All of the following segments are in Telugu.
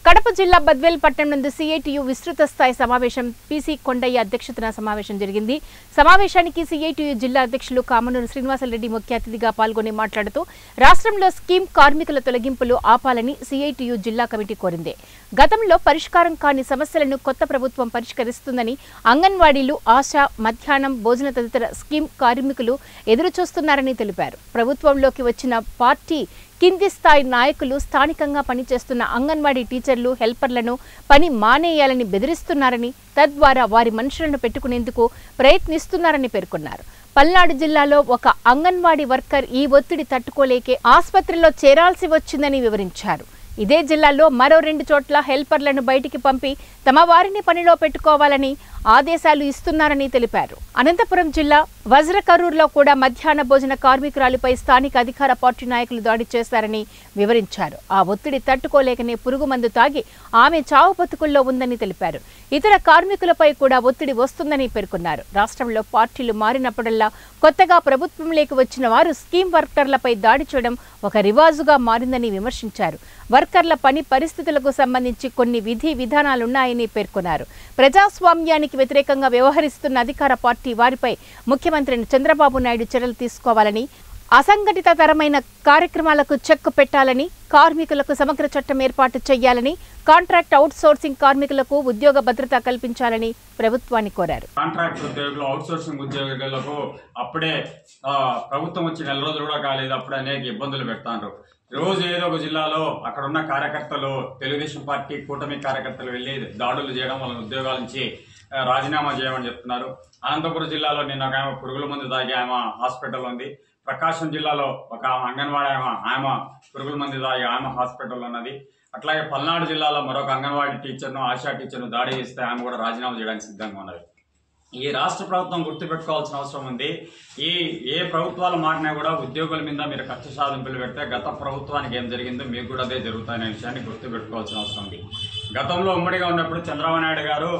కడప జిల్లా బద్వేల్ పట్టణం నందు సిఐటియు విస్తృత స్థాయి సమావేశం పీసీ కొండయ్య అధ్యక్షతన సమావేశం జరిగింది. సమావేశానికి సిఐటియు జిల్లా అధ్యక్షులు కామనూరు శ్రీనివాసరెడ్డి ముఖ్య అతిథిగా పాల్గొని మాట్లాడుతూ రాష్ట్రంలో స్కీమ్ కార్మికుల తొలగింపులు ఆపాలని సిఐటియు జిల్లా కమిటీ కోరింది. గతంలో పరిష్కారం కాని సమస్యలను కొత్త ప్రభుత్వం పరిష్కరిస్తుందని, అంగన్వాడీలు, ఆశా, మధ్యాహ్నం భోజన తదితర స్కీమ్ కార్మికులు ఎదురుచూస్తున్నారని తెలిపారు. ప్రభుత్వంలోకి వచ్చిన పార్టీ కింది స్థాయి నాయకులు స్థానికంగా పనిచేస్తున్న అంగన్వాడీ టీచర్లు, హెల్పర్లను పని మానేయాలని బెదిరిస్తున్నారని, తద్వారా వారి మనుషులను పెట్టుకునేందుకు ప్రయత్నిస్తున్నారని పేర్కొన్నారు. పల్నాడు జిల్లాలో ఒక అంగన్వాడీ వర్కర్ ఈ ఒత్తిడి తట్టుకోలేకే ఆసుపత్రిలో చేరాల్సి వచ్చిందని వివరించారు. ఇదే జిల్లాలో మరో 2 చోట్ల హెల్పర్లను బయటికి పంపి తమ వారిని పనిలో పెట్టుకోవాలని ఆదేశాలు ఇస్తున్నారని తెలిపారు. అనంతపురం జిల్లా వజ్రకరూరులో కూడా మధ్యాహ్న భోజన కార్మికురాలిపై స్థానిక అధికార పార్టీ నాయకులు దాడి చేశారని వివరించారు. ఆ ఒత్తిడి తట్టుకోలేకనే పురుగు మందు తాగి ఆమె చావు బతుకుల్లో ఉందని తెలిపారు. ఇతర కార్మికులపై కూడా ఒత్తిడి వస్తుందని పేర్కొన్నారు. రాష్ట్రంలో పార్టీలు మారినప్పుడల్లా కొత్తగా ప్రభుత్వంలోకి వచ్చిన వారు స్కీమ్ వర్కర్లపై దాడి చేయడం ఒక రివాజుగా మారిందని విమర్శించారు. వర్కర్ల పని పరిస్థితులకు సంబంధించి కొన్ని విధానాలున్నాయని పేర్కొన్నారు. ప్రజాస్వామ్యానికి వ్యతిరేకంగా వ్యవహరిస్తున్న అధికార పార్టీ వారిపై ముఖ్యమంత్రి చంద్రబాబు నాయుడు చర్యలు తీసుకోవాలని, అసంఘటిత తరమైన కార్యక్రమాలకు చెక్ పెట్టాలని, కార్మికులకు సమగ్ర చట్టం ఏర్పాటు చేయాలని, కాంట్రాక్ట్ అవుట్ సోర్సింగ్ కార్మికులకు ఉద్యోగ భద్రత కల్పించాలని ప్రభుత్వాన్ని కోరారు. కాంట్రాక్ట్ ఉద్యోగులు, అవుట్ సోర్సింగ్ ఉద్యోగులకు అప్పుడే ప్రభుత్వం వచ్చి 4 రోజులు కూడా కాలేదు, అప్పుడే అనేక ఇబ్బందులు పెడతారు. రోజు ఏదో ఒక జిల్లాలో అక్కడ ఉన్న కార్యకర్తలు, తెలుగుదేశం పార్టీ కూటమి కార్యకర్తలు వెళ్లి దాడులు చేయడం, వాళ్ళ ఉద్యోగాల నుంచి రాజీనామా చేయమని చెప్తున్నారు. అనంతపురం జిల్లాలో నిన్న ఒక ఆమె పురుగుల మందు తాగి ఆమె హాస్పిటల్ ఉంది. ప్రకాశం జిల్లాలో ఒక అంగన్వాడీ ఆమె పురుగుల మందు తాగి ఆమె హాస్పిటల్ ఉన్నది. అట్లాగే పల్నాడు జిల్లాలో మరొక అంగన్వాడీ టీచర్ను, ఆశా టీచర్ను దాడి చేస్తే ఆమె కూడా రాజీనామా చేయడానికి సిద్ధంగా ఉన్నది. ఈ రాష్ట్ర ప్రభుత్వం గుర్తుపెట్టుకోవాల్సిన అవసరం ఉంది. ఏ ప్రభుత్వాలు మారినా కూడా ఉద్యోగుల మీద మీరు కక్ష సాధింపులు పెడితే గత ప్రభుత్వానికి ఏం జరిగిందో మీకు కూడా అదే జరుగుతాయనే విషయాన్ని గుర్తుపెట్టుకోవాల్సిన అవసరం ఉంది. గతంలో ఉమ్మడిగా ఉన్నప్పుడు చంద్రబాబు నాయుడు గారు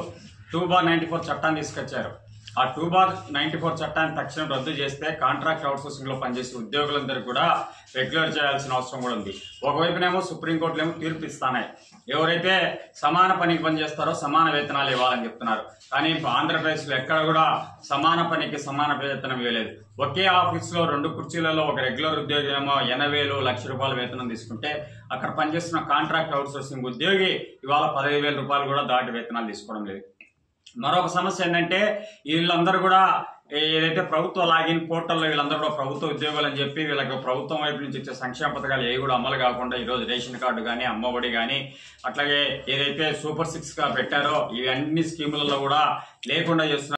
2/94 చట్టాన్ని తీసుకొచ్చారు. ఆ 2/94 చట్టాన్ని తక్షణం రద్దు చేస్తే కాంట్రాక్ట్ అవుట్సోర్సింగ్ లో పనిచేసే ఉద్యోగులందరూ కూడా రెగ్యులర్ చేయాల్సిన అవసరం కూడా ఉంది. ఒకవైపునేమో సుప్రీంకోర్టులేమో తీర్పు ఇస్తాయి, ఎవరైతే సమాన పనికి పనిచేస్తారో సమాన వేతనాలు ఇవ్వాలని చెప్తున్నారు. కానీ ఆంధ్రప్రదేశ్ లో ఎక్కడ కూడా సమాన పనికి సమాన వేతనం ఇవ్వలేదు. ఒకే ఆఫీస్ లో 2 కుర్చీలలో ఒక రెగ్యులర్ ఉద్యోగి ఏమో 80,000 లక్ష రూపాయల వేతనం తీసుకుంటే అక్కడ పనిచేస్తున్న కాంట్రాక్ట్ అవుట్సోర్సింగ్ ఉద్యోగి ఇవాళ 15,000 రూపాయలు కూడా దాటి వేతనాలు తీసుకోవడం లేదు. మరొక సమస్య ఏంటంటే వీళ్ళందరూ కూడా ఏదైతే ప్రభుత్వ లాగిన్ పోర్టల్లో వీళ్ళందరూ కూడా ప్రభుత్వ ఉద్యోగులు అని చెప్పి వీళ్ళకి ప్రభుత్వం వైపు నుంచి ఇచ్చే సంక్షేమ పథకాలు ఏవి కూడా అమలు కాకుండా ఈరోజు రేషన్ కార్డు కానీ, అమ్మఒడి కానీ, అట్లాగే ఏదైతే సూపర్ 6 గా పెట్టారో ఇవన్నీ స్కీములలో కూడా లేకుండా చేస్తున్నారు.